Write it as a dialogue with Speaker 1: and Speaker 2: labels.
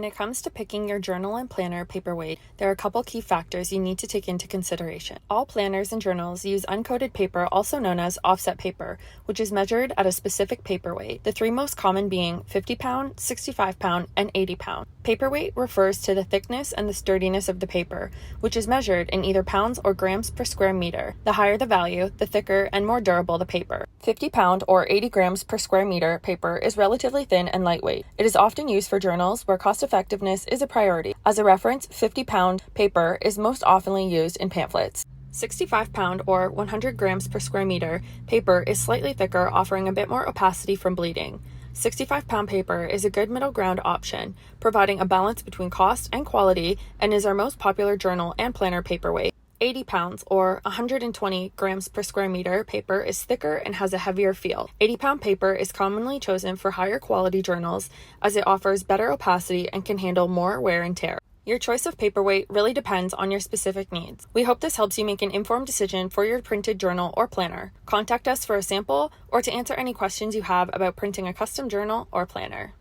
Speaker 1: it comes to picking your journal and planner paperweight, there are a couple key factors you need to take into consideration. All planners and journals use uncoated paper, also known as offset paper, which is measured at a specific paperweight, the three most common being 50 pound, 65 pound, and 80 pound. Paperweight refers to the thickness and the sturdiness of the paper, which is measured in either pounds or grams per square meter. The higher the value, the thicker and more durable the paper. 50 pound or 80 grams per square meter paper is relatively thin and lightweight. It is often used for journals where cost effectiveness is a priority. As a reference, 50 pound paper is most often used in pamphlets. 65 pound or 100 grams per square meter paper is slightly thicker, offering a bit more opacity from bleeding. 65 pound paper is a good middle ground option, providing a balance between cost and quality, and is our most popular journal and planner paperweight. 80 pounds or 120 grams per square meter paper is thicker and has a heavier feel. 80 pound paper is commonly chosen for higher quality journals as it offers better opacity and can handle more wear and tear. Your choice of paperweight really depends on your specific needs. We hope this helps you make an informed decision for your printed journal or planner. Contact us for a sample or to answer any questions you have about printing a custom journal or planner.